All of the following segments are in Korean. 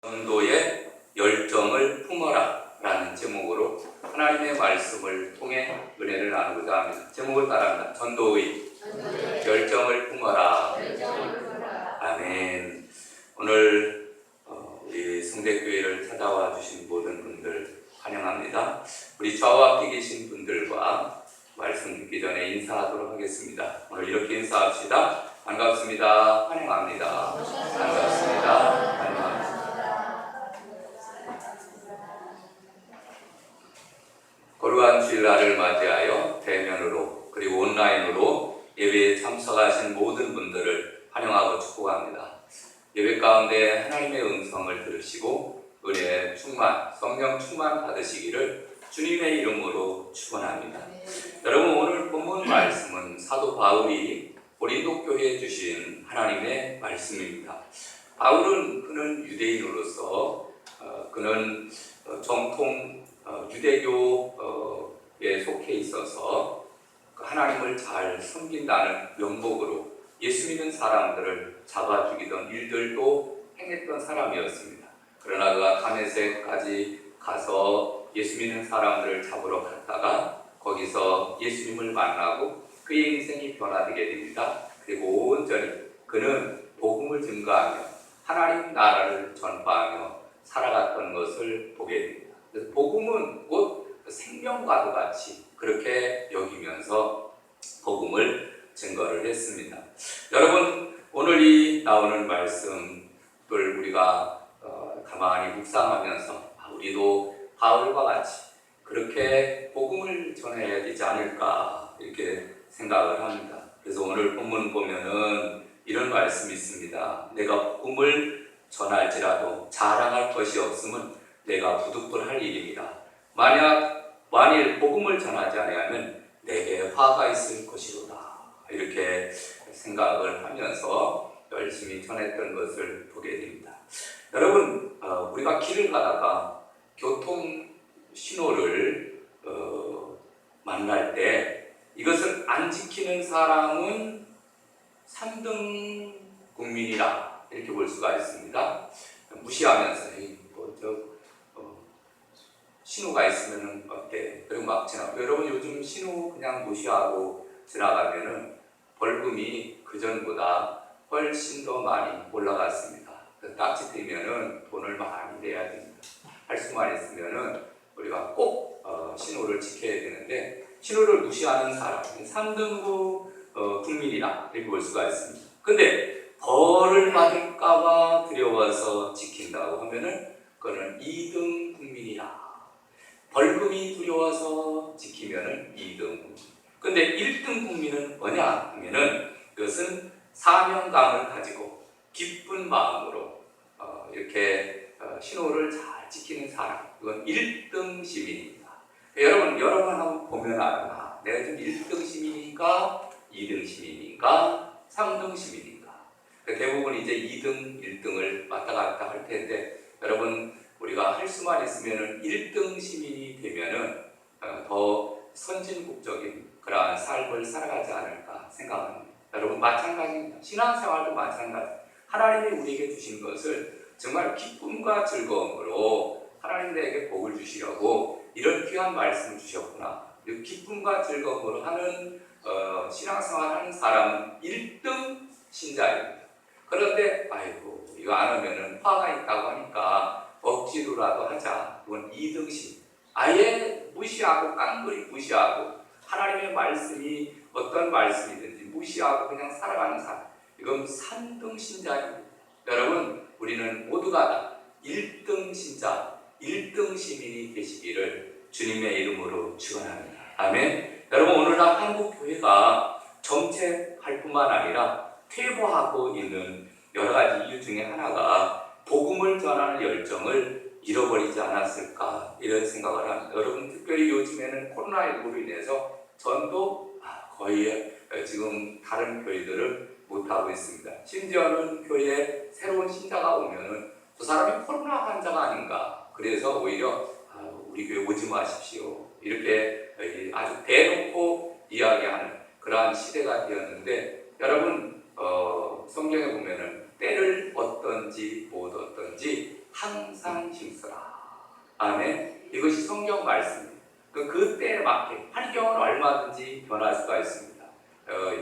전도의 열정을 품어라 라는 제목으로 하나님의 말씀을 통해 은혜를 나누고자 합니다. 제목을 따라합니다. 전도의 열정을 품어라. 아멘. 오늘 우리 성대교회를 찾아와 주신 모든 분들 환영합니다. 우리 좌우 앞에 계신 분들과 말씀 듣기 전에 인사하도록 하겠습니다. 오늘 이렇게 인사합시다. 반갑습니다. 환영합니다. 반갑습니다. 환영합니다. 거룩한 주일날을 맞이하여 대면으로 그리고 온라인으로 예배에 참석하신 모든 분들을 환영하고 축복합니다. 예배 가운데 하나님의 음성을 들으시고 은혜의 충만, 성령 충만 받으시기를 주님의 이름으로 축원합니다. 여러분, 오늘 본문 말씀은 사도 바울이 고린도 교회에 주신 하나님의 말씀입니다. 바울은 그는 유대인으로서 그는 정통 유대교에 속해 있어서 하나님을 잘 섬긴다는 명목으로 예수 믿는 사람들을 잡아 죽이던 일들도 행했던 사람이었습니다. 그러나 그가 다메섹까지 가서 예수 믿는 사람들을 잡으러 갔다가 거기서 예수님을 만나고 그의 인생이 변화되게 됩니다. 그리고 온전히 그는 복음을 증거하며 하나님 나라를 전파하며 살아갔던 것을 보게 됩니다. 복음은 곧 생명과도 같이 그렇게 여기면서 복음을 증거를 했습니다. 여러분, 오늘 이 나오는 말씀을 우리가 가만히 묵상하면서 우리도 바울과 같이 그렇게 복음을 전해야 되지 않을까 이렇게 생각을 합니다. 그래서 오늘 본문 보면은 이런 말씀이 있습니다. 내가 복음을 전할지라도 자랑할 것이 없음은 내가 부득불할 일입니다. 만일 복음을 전하지 아니하면 내게 화가 있을 것이로다. 이렇게 생각을 하면서 열심히 전했던 것을 보게 됩니다. 여러분, 우리가 길을 가다가 교통 신호를 만날 때 이것을 안 지키는 사람은 3등 국민이라 이렇게 볼 수가 있습니다. 무시하면서 신호가 있으면 어때? 그리고 막 지나가고. 여러분, 요즘 신호 그냥 무시하고 지나가면은 벌금이 그전보다 훨씬 더 많이 올라갔습니다. 딱지 떼면은 돈을 많이 내야 됩니다. 할 수만 있으면은 우리가 꼭 신호를 지켜야 되는데 신호를 무시하는 사람, 3등급 국민이라 이렇게 볼 수가 있습니다. 근데 벌을 받을까봐 두려워서 지킨다고 하면은 그거는 2등 국민이라. 벌금이 두려워서 지키면은 2등 국민. 근데 1등 국민은 뭐냐 하면은 그것은 사명감을 가지고 기쁜 마음으로 이렇게 신호를 잘 지키는 사람. 이건 1등 시민입니다. 여러분 한번 보면 알아. 내가 지금 1등 시민인가, 2등 시민인가, 3등 시민인가. 대부분 이제 2등, 1등을 왔다 갔다 할 텐데 여러분, 우리가 할 수만 있으면은 1등 시민이 되면은 더 선진국적인 그러한 삶을 살아가지 않을까 생각합니다. 여러분, 마찬가지입니다. 신앙생활도 마찬가지. 하나님이 우리에게 주신 것을 정말 기쁨과 즐거움으로 하나님 내게 복을 주시려고 이런 귀한 말씀을 주셨구나. 기쁨과 즐거움으로 하는 신앙생활 하는 사람은 1등 신자입니다. 그런데 아이고 이거 안 하면은 화가 있다고 하니까 억지로라도 하자. 이건 2등 신. 아예 무시하고 깡그리 무시하고 하나님의 말씀이 어떤 말씀이든지 무시하고 그냥 살아가는 사람. 이건 3등 신자입니다. 여러분, 우리는 모두가 다 1등 신자, 1등 시민이 되시기를 주님의 이름으로 축원합니다. 아멘. 여러분, 오늘날 한국 교회가 정체할 뿐만 아니라 퇴보하고 있는 여러 가지 이유 중에 하나가 복음을 전하는 열정을 잃어버리지 않았을까 이런 생각을 합니다. 여러분, 특별히 요즘에는 코로나19로 인해서 전도 거의 지금 다른 교회들을 못하고 있습니다. 심지어는 교회에 새로운 신자가 오면은 저 사람이 코로나 환자가 아닌가, 그래서 오히려 우리 교회 오지 마십시오 이렇게 아주 대놓고 이야기하는 그러한 시대가 되었는데 여러분, 성경에 보면은 때를 어떤지 못 어떤지 항상 힘써라. 아멘. 이것이 성경 말씀입니다. 그때에 맞게 환경은 얼마든지 변할 수가 있습니다.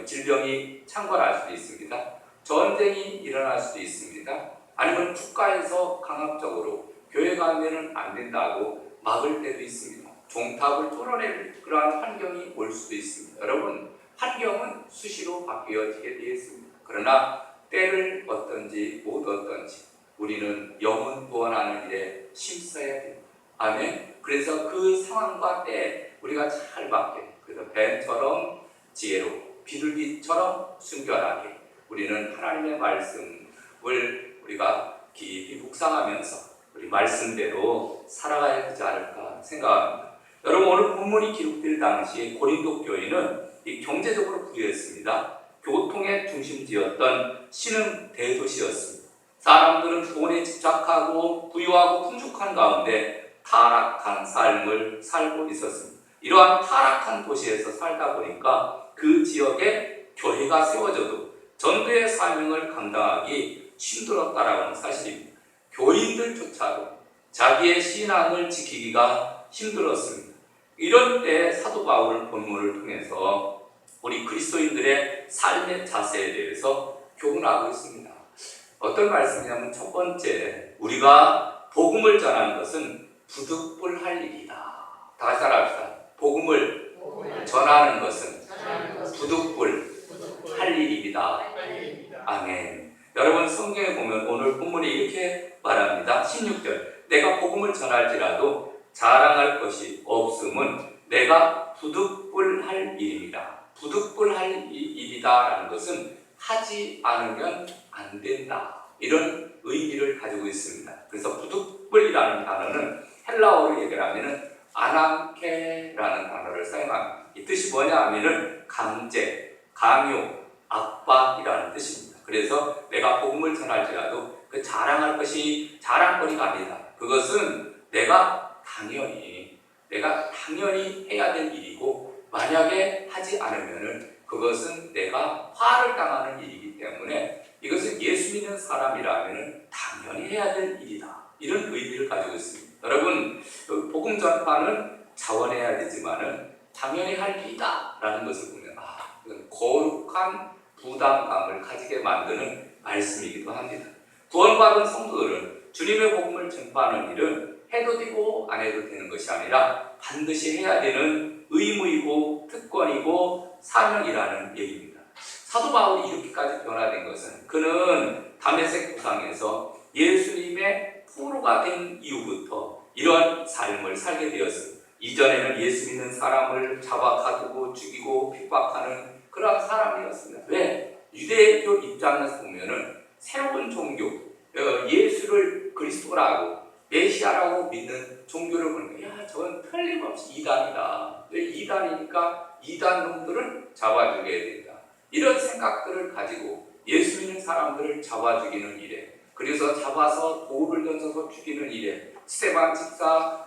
질병이 창궐할 수도 있습니다. 전쟁이 일어날 수도 있습니다. 아니면 국가에서 강압적으로 교회 가면은 안 된다고 막을 때도 있습니다. 종탑을 뚫어낼 그러한 환경이 올 수도 있습니다. 여러분, 환경은 수시로 바뀌어지게 되어 있습니다. 그러나 때를 어떤지 못 어떤지 우리는 영혼 구원하는 일에 힘써야 됩니다. 아멘. 그래서 그 상황과 때에 우리가 잘 맞게, 그래서 뱀처럼 지혜로, 비둘기처럼 순결하게 우리는 하나님의 말씀을 우리가 깊이 묵상하면서 우리 말씀대로 살아가야 되지 않을까 생각합니다. 여러분, 오늘 본문이 기록될 당시에 고린도 교회는 경제적으로 부유했습니다. 교통의 중심지였던 신흥 대도시였습니다. 사람들은 돈에 집착하고 부유하고 풍족한 가운데 타락한 삶을 살고 있었습니다. 이러한 타락한 도시에서 살다 보니까 그 지역에 교회가 세워져도 전도의 사명을 감당하기 힘들었다라는 사실입니다. 교인들조차도 자기의 신앙을 지키기가 힘들었습니다. 이런 때 사도 바울은 본문을 통해서 우리 그리스도인들의 삶의 자세에 대해서 교훈하고 있습니다. 어떤 말씀이냐면 첫 번째, 우리가 복음을 전하는 것은 부득불할 일이다. 다 같이 따라합시다. 복음을 전하는 것은 부득불할 일입니다. 아멘. 여러분, 성경에 보면 오늘 본문이 이렇게 말합니다. 16절, 내가 복음을 전할지라도 자랑할 것이 없음은 내가 부득불할 일입니다. 부득불할 일이다라는 것은 하지 않으면 안 된다, 이런 의미를 가지고 있습니다. 그래서 부득불이라는 단어는 헬라어로 얘기하면 아나케라는 단어를 사용합니다. 이 뜻이 뭐냐 하면은 강제, 강요, 압박이라는 뜻입니다. 그래서 내가 복음을 전할지라도 그 자랑할 것이 자랑거리가 아니다. 그것은 내가 당연히 해야 될 일이고, 만약에 하지 않으면은 그것은 내가 화를 당하는 일이기 때문에 이것은 예수 믿는 사람이라면 당연히 해야 될 일이다, 이런 의미를 가지고 있습니다. 여러분, 복음 전파는 자원해야 되지만은 당연히 할 일이다 라는 것을 보면 이건 거룩한 부담감을 가지게 만드는 말씀이기도 합니다. 구원받은 성도들은 주님의 복음을 전파하는 일은 해도 되고 안 해도 되는 것이 아니라 반드시 해야 되는 의무이고 특권이고 사명이라는 얘기입니다. 사도 바울이 이렇게까지 변화된 것은 그는 다메섹 구상에서 예수님의 포로가 된 이후부터 이런 삶을 살게 되었습니다. 이전에는 예수 믿는 사람을 잡아 가두고 죽이고 핍박하는 그런 사람이었습니다. 왜? 유대교 입장에서 보면은 새로운 종교, 예수를 그리스도라고 메시아라고 믿는 종교를 보니까 저건 틀림없이 이단이다. 왜 이단이니까 이단 놈들을 잡아 죽여야 된다. 이런 생각들을 가지고 예수 믿는 사람들을 잡아 죽이는 일에, 그래서 잡아서 돌을 던져서 죽이는 일에, 스데반 집사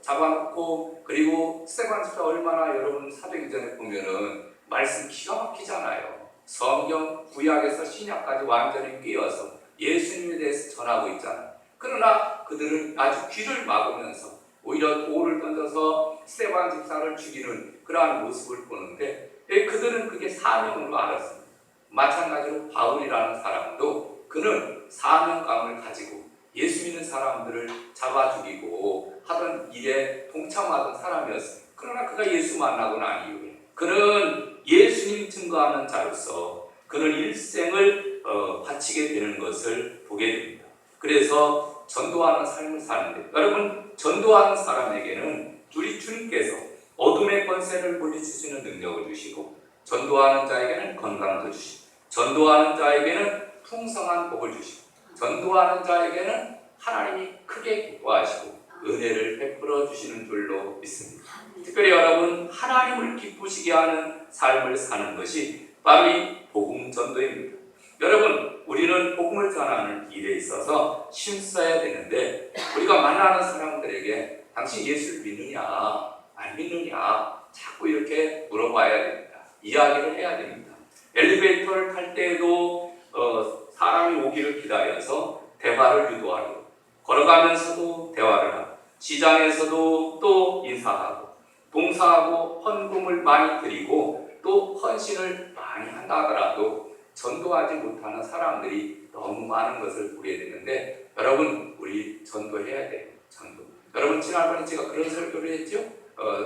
잡아놓고, 그리고 스데반 집사 얼마나 여러분 사도행전에 보면은 말씀 기가 막히잖아요. 성경 구약에서 신약까지 완전히 끼어서 예수님에 대해서 전하고 있잖아요. 그러나 그들은 아주 귀를 막으면서 오히려 돌을 던져서 스데반 집사를 죽이는 그러한 모습을 보는데, 그들은 그게 사명으로 알았습니다. 마찬가지로 바울이라는 사람도 그는 사명감을 가지고 예수 믿는 사람들을 잡아 죽이고 하던 일에 동참하던 사람이었습니다. 그러나 그가 예수 만나고 난 이후에 그는 예수님 증거하는 자로서 그는 일생을 바치게 되는 것을 보게 됩니다. 그래서 전도하는 삶을 사는데, 여러분, 전도하는 사람에게는 우리 주님께서 어둠의 권세를 물리치시는 능력을 주시고, 전도하는 자에게는 건강도 주시고, 전도하는 자에게는 풍성한 복을 주시고, 전도하는 자에게는 하나님이 크게 기뻐하시고 은혜를 베풀어 주시는 줄로 믿습니다. 특별히 여러분, 하나님을 기쁘시게 하는 삶을 사는 것이 바로 이 복음 전도입니다. 여러분, 우리는 복음을 전하는 일에 있어서 힘써야 되는데, 우리가 만나는 사람들에게 당신 예수를 믿느냐 안 믿느냐 자꾸 이렇게 물어봐야 됩니다. 이야기를 해야 됩니다. 엘리베이터를 탈 때에도 사람이 오기를 기다려서 대화를 유도하고, 걸어가면서도 대화를 하고 시장에서도 또 인사하고 봉사하고 헌금을 많이 드리고 또 헌신을 많이 한다 하더라도 전도하지 못하는 사람들이 너무 많은 것을 보게 되는데, 여러분 우리 전도해야 돼요. 전도. 여러분 지난번에 제가 그런 설교를 했죠.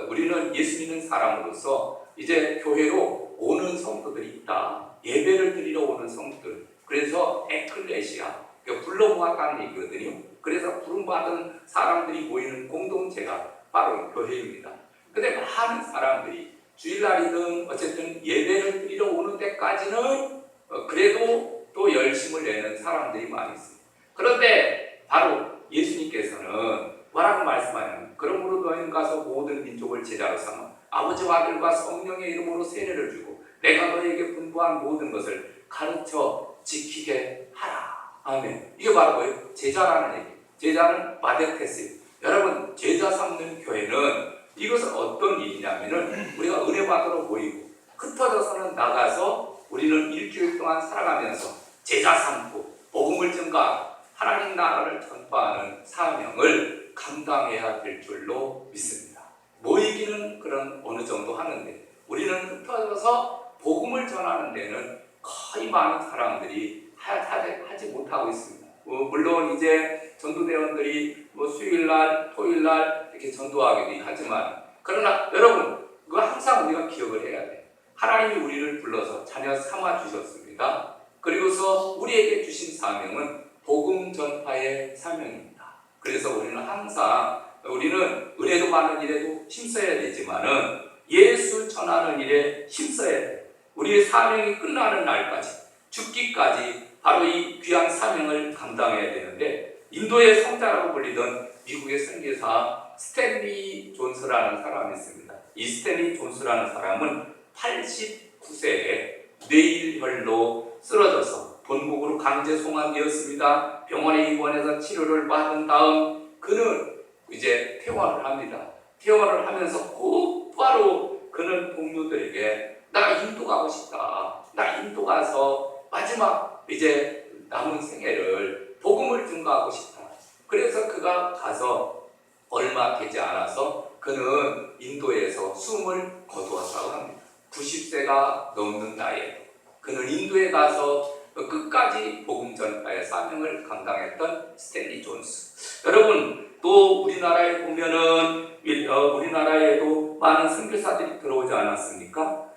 우리는 예수 믿는 사람으로서 이제 교회로 오는 성도들이 있다. 예배를 드리러 오는 성도들. 그래서 에클레시아, 불러모았다는 얘기거든요. 그래서 부름받은 사람들이 모이는 공동체가 바로 교회입니다. 근데 많은 사람들이 주일날이든 어쨌든 예배를 드리러 오는 데까지는 그래도 또 열심을 내는 사람들이 많이 있습니다. 그런데 바로 예수님께서는 뭐라고 말씀하냐면, 그러므로 너희는 가서 모든 민족을 제자로 삼아 아버지와 아들과 성령의 이름으로 세례를 주고 내가 너희에게 분부한 모든 것을 가르쳐 지키게 하라. 아멘. 이게 바로 뭐예요? 제자라는 얘기. 제자는 마데테스. 여러분 제자 삼는 교회는 이것은 어떤 일이냐면은 우리가 은혜 받으러 모이고 흩어져서는 나가서 우리는 일주일 동안 살아가면서 제자 삼고 복음을 증가하고 하나님 나라를 전파하는 사명을 감당해야 될 줄로 믿습니다. 모이기는 그런 어느 정도 하는데 우리는 흩어져서 복음을 전하는 데는 거의 많은 사람들이 하지 못하고 있습니다. 물론 이제 전도대원들이 수요일날, 토요일날 이렇게 전도하기도 하지만, 그러나 여러분 그거 항상 우리가 기억을 해야 돼요. 하나님이 우리를 불러서 자녀 삼아 주셨습니다. 그리고서 우리에게 주신 사명은 복음 전파의 사명입니다. 그래서 우리는 항상 우리는 은혜도 많은 일에도 힘써야 되지만은 예수 전하는 일에 힘써야 돼요. 우리의 사명이 끝나는 날까지, 죽기까지 바로 이 귀한 사명을 감당해야 되는데, 인도의 성자라고 불리던 미국의 선교사 스탠리 존스라는 사람이 있습니다. 이 스탠리 존스라는 사람은 89세에 뇌일혈로 쓰러져서 본국으로 강제 송환되었습니다. 병원에 입원해서 치료를 받은 다음 그는 이제 퇴원을 합니다. 퇴원을 하면서 곧바로 그는 동료들에게 나 인도 가고 싶다. 나 인도 가서 마지막 이제 남은 생애를 복음을 증거하고 싶다. 그래서 그가 가서 얼마 되지 않아서 그는 인도에서 숨을 거두었다고 합니다. 90세가 넘는 나이에 그는 인도에 가서 끝까지 복음 전파의 사명을 감당했던 스탠리 존스. 여러분 또 우리나라에 보면은 우리나라에도 많은 선교사들이 들어오지 않았습니까?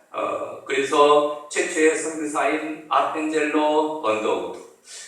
그래서 최초의 선교사인 아펜젤로 언더우드,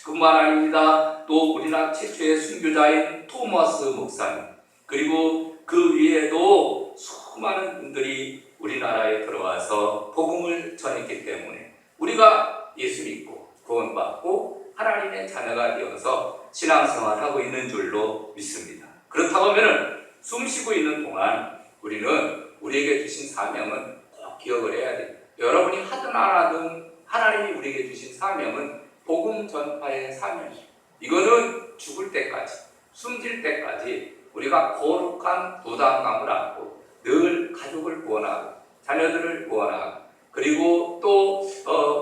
그뿐만 아닙니다. 또 우리나라 최초의 순교자인 토머스 목사님, 그리고 그 위에도 수많은 분들이 우리나라에 들어와서 복음을 전했기 때문에 우리가 예수 믿고 구원받고 하나님의 자녀가 되어서 신앙생활하고 있는 줄로 믿습니다. 그렇다고 하면 숨 쉬고 있는 동안 우리는 우리에게 주신 사명은 꼭 기억을 해야 됩니다. 여러분이 하든 안 하든 하나님이 우리에게 주신 사명은 복음 전파의 사명이에요. 이거는 죽을 때까지, 숨질 때까지 우리가 거룩한 부담감을 안고 늘 가족을 구원하고 자녀들을 구원하고 그리고 또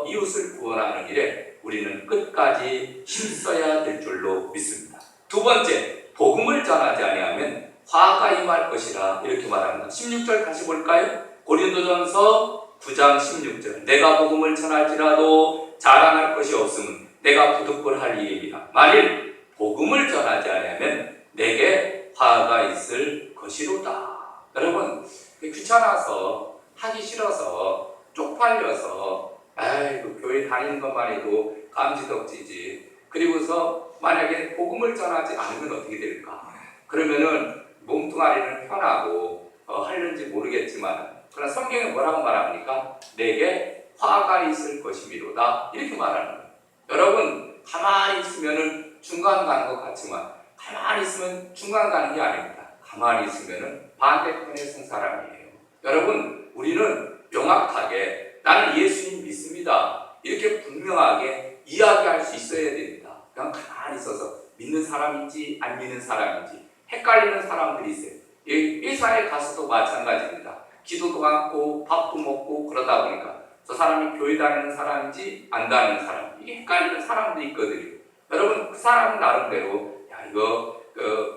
이웃을 구원하는 일에 우리는 끝까지 힘써야 될 줄로 믿습니다. 두 번째, 복음을 전하지 아니하면 화가 임할 것이라 이렇게 말합니다. 16절 다시 볼까요? 고린도전서 9장 16절. 내가 복음을 전할지라도 자랑할 것이 없으면 내가 부득불할 일이라. 만일 복음을 전하지 아니하면 내게 화가 있을 것이로다. 여러분 귀찮아서 하기 싫어서 쪽팔려서 아이고 교회 다니는 것만 해도 감지덕지지. 그리고서 만약에 복음을 전하지 않으면 어떻게 될까? 그러면은 몸뚱아리는 편하고 하는지 모르겠지만, 그러나 성경에 뭐라고 말합니까? 내게 화가 있을 것이미로다 이렇게 말하는 거예요. 여러분 가만히 있으면은 중간 가는 것 같지만 가만히 있으면 중간 가는 게 아닙니다. 가만히 있으면은 반대편에 선 사람이에요. 여러분 우리는 명확하게 나는 예수님 믿습니다 이렇게 분명하게 이야기할 수 있어야 됩니다. 그냥 가만히 있어서 믿는 사람인지 안 믿는 사람인지 헷갈리는 사람들이 있어요. 회사에 가서도 마찬가지입니다. 기도도 않고 밥도 먹고 그러다 보니까 저 사람이 교회 다니는 사람인지 안 다니는 사람, 이게 헷갈리는 사람들이 있거든요. 여러분 그 사람은 나름대로 야 이거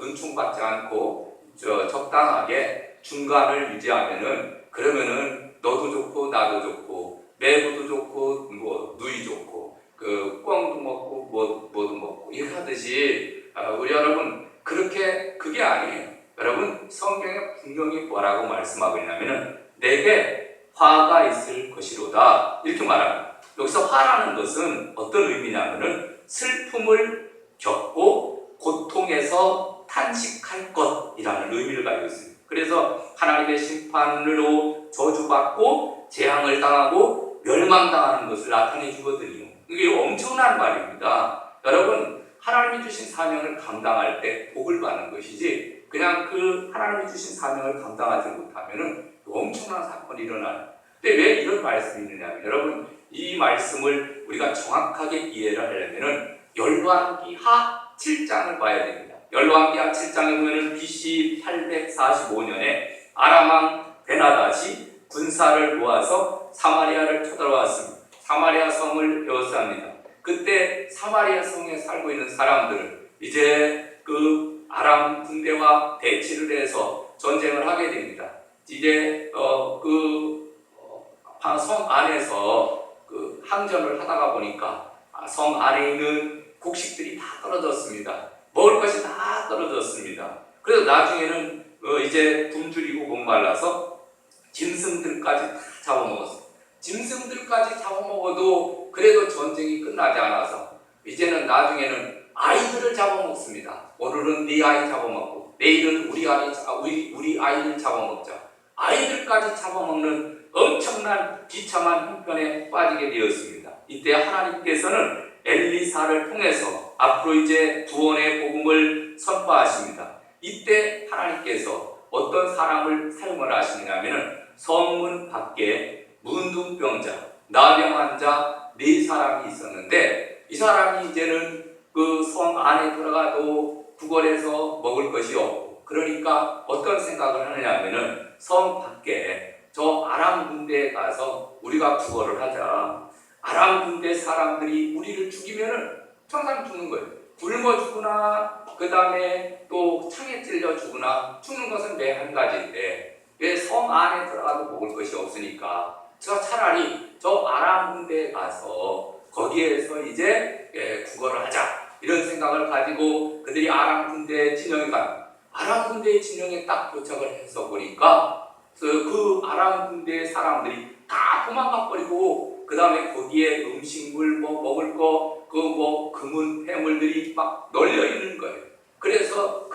은총받지 않고 적당하게 중간을 유지하면은, 그러면은 너도 좋고 나도 좋고 매부도 좋고 뭐 누이 좋고 그 꿩도 먹고 뭐도 먹고 이렇게 하듯이 우리 여러분 그게 아니에요. 여러분 성경에 분명히 뭐라고 말씀하고 있냐면은 내게 화가 있을 것이로다 이렇게 말합니다. 여기서 화라는 것은 어떤 의미냐면은 슬픔을 겪고 고통에서 탄식할 것이라는 의미를 가지고 있습니다. 그래서 하나님의 심판으로 저주받고 재앙을 당하고 멸망당하는 것을 나타내 주거든요. 이게 엄청난 말입니다. 여러분 하나님이 주신 사명을 감당할 때 복을 받는 것이지 그냥 그 하나님이 주신 사명을 감당하지 못하면 엄청난 사건이 일어나요. 근데 왜 이런 말씀이 있느냐면 여러분 이 말씀을 우리가 정확하게 이해를 하려면 열왕기하 7장을 봐야 됩니다. 열왕기하 7장에 보면 BC 845년에 아람왕 베나닷이 군사를 모아서 사마리아를 쳐들어왔습니다. 사마리아 성을 에워쌉니다. 그때 사마리아 성에 살고 있는 사람들은 이제 그 아람 군대와 대치를 해서 전쟁을 하게 됩니다. 이제 성 안에서 그 항전을 하다가 보니까 성 안에 있는 곡식들이 다 떨어졌습니다. 먹을 것이 다 떨어졌습니다. 그래서 나중에는 이제 굶주리고 목말라서 짐승들까지 다 잡아먹었어요. 짐승들까지 잡아먹어도 그래도 전쟁이 끝나지 않아서 이제는 나중에는 아이들을 잡아먹습니다. 오늘은 네 아이 잡아먹고 내일은 우리 아이를 잡아먹자. 아이들까지 잡아먹는 엄청난 비참한 형편에 빠지게 되었습니다. 이때 하나님께서는 엘리사를 통해서 앞으로 이제 구원의 복음을 선포하십니다. 이때 하나님께서 어떤 사람을 사용을 하시느냐면 성문 밖에 문둥병자, 나병 환자 4사람이 있었는데 이 사람이 이제는 그 성 안에 들어가도 구걸해서 먹을 것이 없고 그러니까 어떤 생각을 하느냐면은 성 밖에 저 아람 군대에 가서 우리가 구걸을 하자. 아람 군대 사람들이 우리를 죽이면은 평생 죽는 거예요. 굶어 죽거나 그 다음에 또 창에 찔려 죽거나 죽는 것은 매 한 가지인데 왜 성 안에 들어가도 먹을 것이 없으니까 제가 차라리 저 아람 군대에 가서 거기에서 이제 구걸을 하자 이런 생각을 가지고 그들이 아람 군대 진영에 간 아람 군대의 진영에 딱 도착을 해서 보니까 그 아람 군대 사람들이 다 도망가 버리고 그 다음에 거기에 음식물 먹을 거 금은 폐물들이 막 널려 있는 거예요. 그래서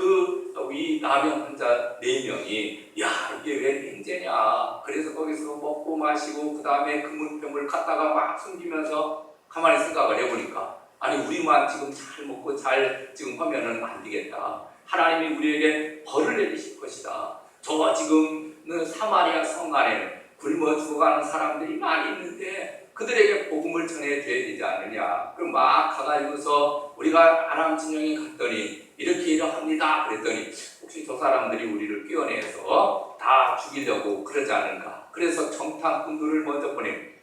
이 나병 환자 4명이 야 이게 왜 냉재냐. 그래서 거기서 먹고 마시고 그 다음에 금은 폐물 갖다가 막 숨기면서 가만히 생각을 해보니까 아니 우리만 지금 잘 먹고 잘 지금 하면은 안 되겠다. 하나님이 우리에게 벌을 내리실 것이다. 저 지금 사마리아 성 안에는 굶어 죽어가는 사람들이 많이 있는데 그들에게 복음을 전해줘야 되지 않느냐. 그럼 막 가가지고서 우리가 아람 진영에 갔더니 이렇게 합니다. 그랬더니 혹시 저 사람들이 우리를 끼워내서 다 죽이려고 그러지 않은가. 그래서 정탐꾼들을 먼저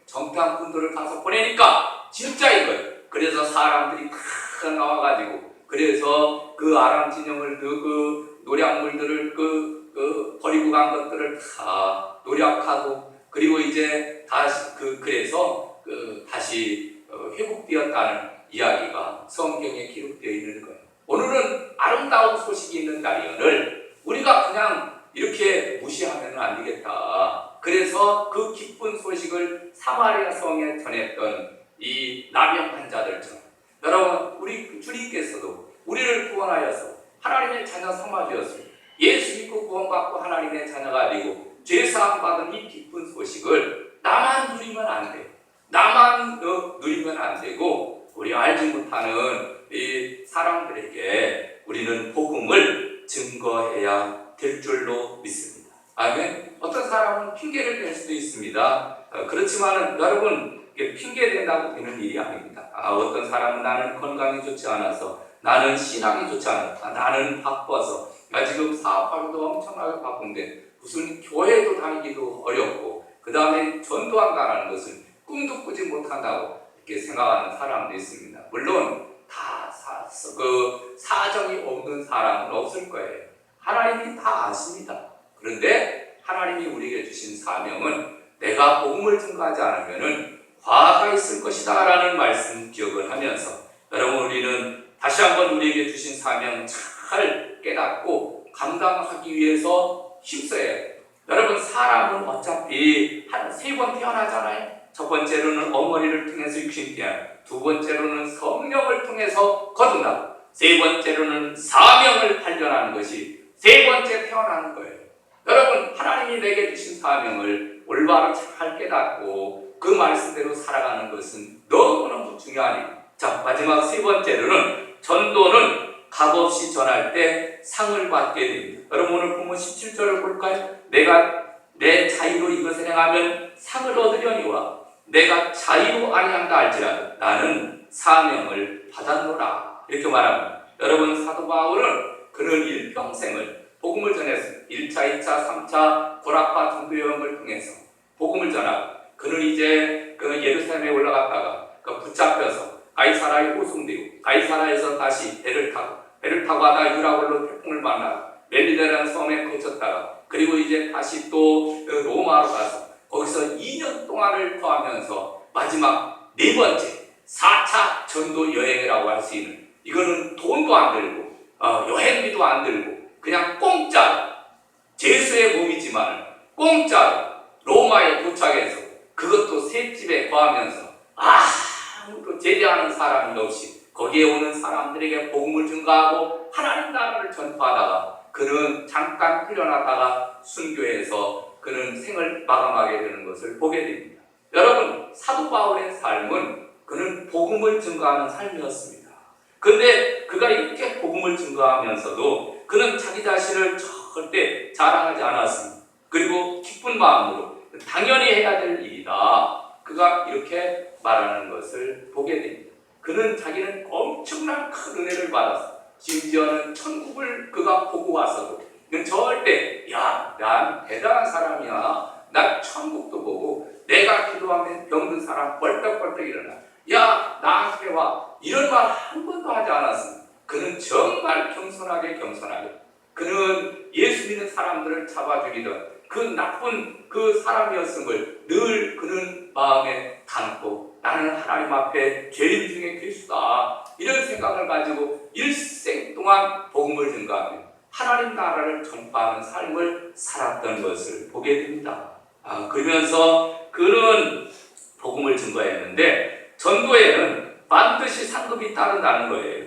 정탐꾼들을 가서 보내니까 진짜 이거예요. 그래서 사람들이 다 나와가지고 그래서 그 아람 진영을 그 노략물들을 버리고 간 것들을 다 노략하고 그리고 이제 그래서 다시 회복되었다는 이야기가 성경에 기록되어 있는 거예요. 오늘은 아름다운 소식이 있는 날이오늘 우리가 그냥 이렇게 무시하면 안 되겠다. 그래서 그 기쁜 소식을 사마리아 성에 전했던 이 나병 환자들처럼 여러분 우리 주님께서도 우리를 구원하여서 하나님의 자녀 삼아주었습니다. 예수 믿고 구원받고 하나님의 자녀가 되고 죄사함 받은 이 기쁜 소식을 나만 누리면 안 돼요. 나만 누리면 안 되고 우리 알지 못하는 이 사람들에게 우리는 복음을 증거해야 될 줄로 믿습니다. 아멘. 어떤 사람은 핑계를 댈 수도 있습니다. 그렇지만은 여러분 핑계 댄다고 되는 일이 아닙니다. 어떤 사람은 나는 건강이 좋지 않아서 나는 신앙이 좋지 않아 나는 바빠서 나 지금 사업하기도 엄청나게 바쁜데 무슨 교회도 다니기도 어렵고 그 다음에 전도 안 가는 것은 꿈도 꾸지 못한다고 이렇게 생각하는 사람도 있습니다. 물론 다 사정이 없는 사람은 없을 거예요. 하나님이 다 아십니다. 그런데 하나님이 우리에게 주신 사명은 내가 복음을 증거하지 않으면 화가 있을 것이다 라는 말씀 기억을 하면서 여러분, 우리는 다시 한번 우리에게 주신 사명 잘 깨닫고 감당하기 위해서 힘써야 해요. 여러분, 사람은 어차피 한 3번 태어나잖아요. 첫 번째로는 어머니를 통해서 육신 태어나고, 두 번째로는 성령을 통해서 거듭나고, 세 번째로는 사명을 발견하는 것이 세 번째 태어나는 거예요. 여러분, 하나님이 내게 주신 사명을 올바로 잘 깨닫고 그 말씀대로 살아가는 것은 너무너무 중요하니. 자, 마지막 세 번째로는 전도는 값없이 전할 때 상을 받게 됩니다. 여러분, 오늘 본문 17절을 볼까요? 내가 내 자유로 이것을 행하면 상을 얻으려니와 내가 자유로 아니한다 할지라도 나는 사명을 받았노라. 이렇게 말합니다. 여러분, 사도 바울은 그는 일평생을 복음을 전해서 1차, 2차, 3차 고락과 전도 여행을 통해서 복음을 전하고, 그는 이제 그 예루살렘에 올라갔다가 붙잡혀서 가이사라에 호송되고, 가이사라에서 다시 배를 타고 하다 유라굴로 태풍을 만나고 멜리데라는 섬에 거쳤다가, 그리고 이제 다시 또 로마로 가서 거기서 2년 동안을 거하면서 마지막 네 번째 4차 전도 여행이라고 할 수 있는, 이거는 돈도 안 들고 여행비도 안 들고 그냥 공짜로, 제수의 몸이지만 공짜로 로마에 도착해서 그것도 셋집에 거하면서 아무도 제대하는 사람이 없이 거기에 오는 사람들에게 복음을 증거하고 하나님 나라를 전파하다가 그는 잠깐 풀려나다가 순교해서 그는 생을 마감하게 되는 것을 보게 됩니다. 여러분, 사도 바울의 삶은 그는 복음을 증거하는 삶이었습니다. 그런데 그가 이렇게 복음을 증거하면서도 그는 자기 자신을 절대 자랑하지 않았습니다. 그리고 기쁜 마음으로 당연히 해야 될 일이다, 그가 이렇게 말하는 것을 보게 됩니다. 그는 자기는 엄청난 큰 은혜를 받았어. 심지어는 천국을 그가 보고 와서도 절대 난 대단한 사람이야, 나 천국도 보고 내가 기도하면 병든 사람 벌떡벌떡 일어나, 나한테 와, 이런 말 한 번도 하지 않았습니다. 그는 정말 겸손하게 그는 예수 믿는 사람들을 잡아 죽이던 그 나쁜 그 사람이었음을 늘 그는 마음에 담고, 나는 하나님 앞에 죄인 중에 괴수다, 이런 생각을 가지고 일생 동안 복음을 증거하며 하나님 나라를 전파하는 삶을 살았던 것을 보게 됩니다. 그러면서 그는 복음을 증거했는데 전도에는 반드시 상급이 따른다는 거예요.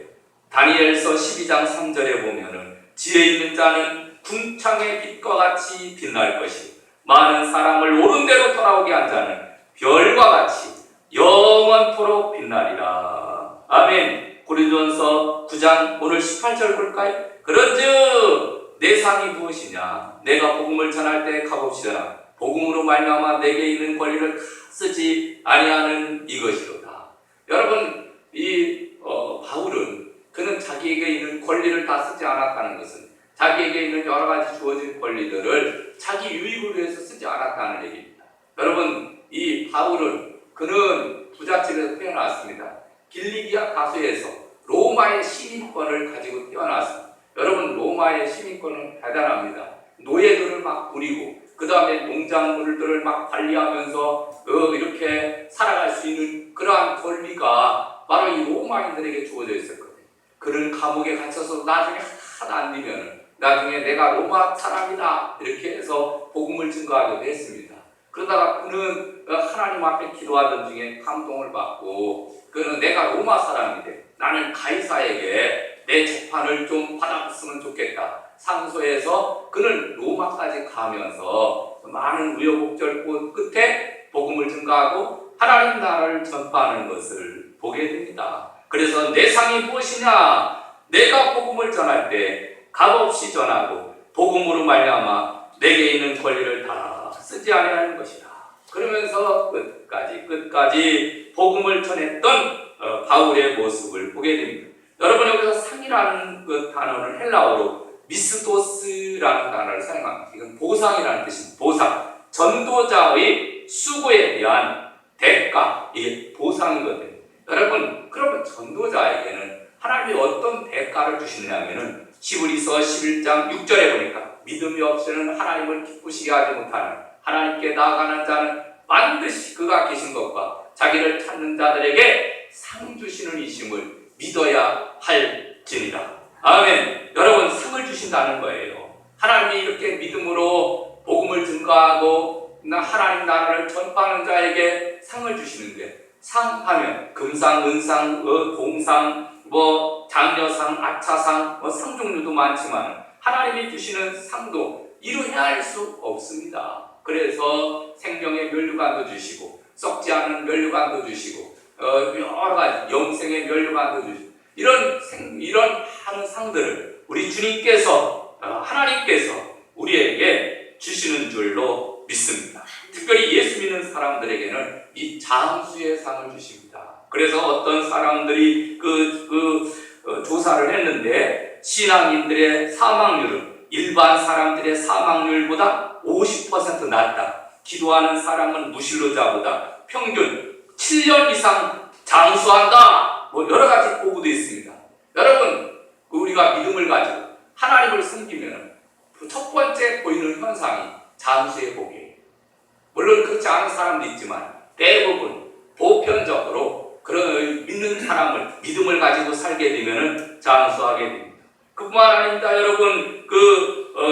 다니엘서 12장 3절에 보면은 지혜 있는 자는 궁창의 빛과 같이 빛날 것이, 많은 사람을 옳은 대로 돌아오게 한 자는 별과 같이 영원토록 빛나리라. 아멘. 고린도전서 9장 오늘 18절 볼까요? 그런즉 내 상이 무엇이냐? 내가 복음을 전할 때 값없이 전하 복음으로 말미암아 내게 있는 권리를 다 쓰지 아니하는 이것이로다. 여러분, 이 바울은 그는 자기에게 있는 권리를 다 쓰지 않았다는 것은 자기에게 있는 여러 가지 주어진 권리들을 자기 유익을 위해서 쓰지 않았다는 얘기입니다. 여러분, 이 바울은 그는 부잣집에서 태어났습니다. 길리기아 가수에서 로마의 시민권을 가지고 태어났습니다. 여러분, 로마의 시민권은 대단합니다. 노예들을 막 부리고 그 다음에 농작물들을 막 관리하면서 이렇게 살아갈 수 있는 그러한 권리가 바로 이 로마인들에게 주어져 있었거든요. 그는 감옥에 갇혀서 나중에 하나도 안 되면 나중에 내가 로마 사람이다 이렇게 해서 복음을 증거하기도 했습니다. 그러다가 그는 하나님 앞에 기도하던 중에 감동을 받고, 그는 내가 로마 사람인데 나는 가이사에게 내 재판을 좀 받았으면 좋겠다. 상소해서 그는 로마까지 가면서 많은 우여곡절 끝에 복음을 증거하고 하나님 나라를 전파하는 것을 보게 됩니다. 그래서 내 상이 무엇이냐? 내가 복음을 전할 때 값없이 전하고 복음으로 말미암아 내게 있는 권리를 다 쓰지 아니하는 것이다. 그러면서 끝까지 복음을 전했던 바울의 모습을 보게 됩니다. 여러분, 여기서 상이라는 그 단어는 헬라어로 미스도스라는 단어를 사용합니다. 이건 보상이라는 뜻입니다. 보상. 전도자의 수고에 대한 대가, 이게 보상이거든요. 여러분, 그러면 전도자에게는 하나님이 어떤 대가를 주시느냐면은 히브리서 11장 6절에 보니까 믿음이 없이는 하나님을 기쁘시게 하지 못하는 하나님께 나아가는 자는 반드시 그가 계신 것과 자기를 찾는 자들에게 상 주시는 이심을 믿어야 할지니라. 아멘. 여러분, 상을 주신다는 거예요. 하나님이 이렇게 믿음으로 복음을 증거하고 하나님 나라를 전파하는 자에게 상을 주시는데, 상하면 금상, 은상, 동상, 장려상, 아차상, 상 종류도 많지만 하나님이 주시는 상도 이루어야 할 수 없습니다. 그래서 생명의 면류관도 주시고 썩지 않은 면류관도 주시고 여러 가지 영생의 면류관도 주시고 이런 하는 상들을 우리 주님께서 하나님께서 우리에게 주시는 줄로 믿습니다. 특별히 예수 믿는 사람들에게는 이 장수의 상을 주십니다. 그래서 어떤 사람들이 조사를 했는데 신앙인들의 사망률은 일반 사람들의 사망률보다 50% 낮다. 기도하는 사람은 무신론자보다 평균 7년 이상 장수한다. 여러 가지 보고도 있습니다. 여러분, 우리가 믿음을 가지고 하나님을 섬기면 첫 번째 보이는 현상이 장수의 복이에요. 물론 그렇지 않은 사람도 있지만 대부분 보편적으로 그런 믿는 사람을 믿음을 가지고 살게 되면 장수하게 됩니다. 그뿐만 아닙니다. 여러분,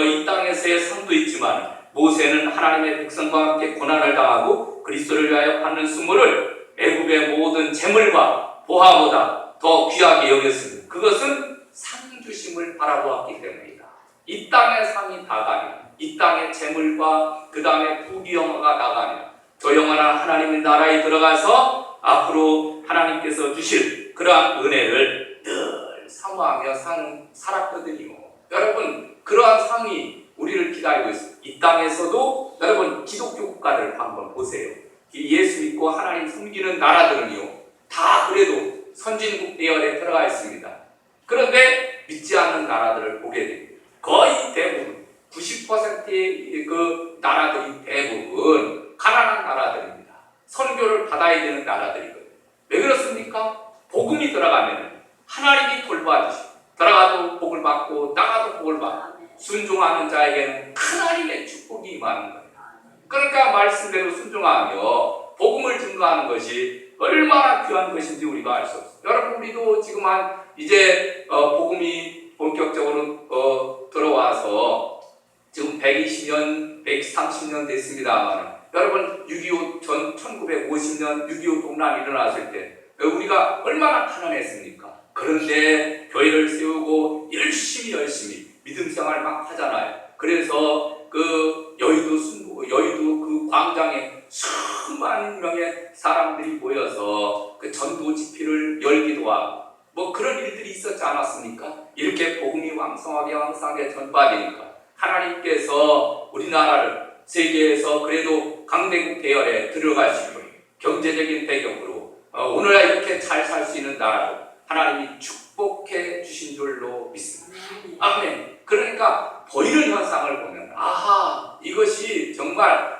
이 땅에서의 상도 있지만 모세는 하나님의 백성과 함께 고난을 당하고 그리스도를 위하여 받는 수모를 애굽의 모든 재물과 보화보다 더 귀하게 여겼습니다. 그것은 상 주심을 바라보았기 때문이다. 이 땅의 상이 다가면, 이 땅의 재물과 그 다음에 부귀영화가 나가면 저 영원한 하나님의 나라에 들어가서 앞으로 하나님께서 주실 그러한 은혜를 늘 사모하며 살았거든요. 여러분, 그러한 상이 우리를 기다리고 있습니다. 이 땅에서도 여러분 기독교 국가를 한번 보세요. 예수 믿고 하나님 섬기는 나라들은요, 다 그래도 선진국 대열에 들어가 있습니다. 그런데 믿지 않는 나라들을 보게 됩니다. 거의 대부분 90%의 그 나라들이 대부분 가난한 나라들입니다. 선교를 받아야 되는 나라들이거든요. 왜 그렇습니까? 복음이 들어가면 하나님이 돌봐주시고 들어가도 복을 받고 나가도 복을 받고 순종하는 자에게는 하나님의 축복이 임하는 거예요. 그러니까 말씀대로 순종하며 복음을 증거하는 것이 얼마나 귀한 것인지 우리가 알 수 없어요. 여러분, 우리도 지금 이제 복음이 본격적으로 들어와서 지금 120년, 130년 됐습니다만, 여러분 6.25 전 1950년 6.25 동란이 일어났을 때 우리가 얼마나 가난했습니까? 그런데 교회를 세우고 열심히 믿음 생활 막 하잖아요. 그래서 그 여의도 그 광장에 수많은 명의 사람들이 모여서 그 전도 집회를 열기도 하고 그런 일들이 있었지 않았습니까? 이렇게 복음이 왕성하게 전파되니까 하나님께서 우리나라를 세계에서 그래도 강대국 대열에 들어가시고 경제적인 배경으로 오늘날 이렇게 잘 살 수 있는 나라로 하나님이 축복해 주신 줄로 믿습니다. 아멘. 그러니까 보이는 현상을 보면 아하, 이것이 정말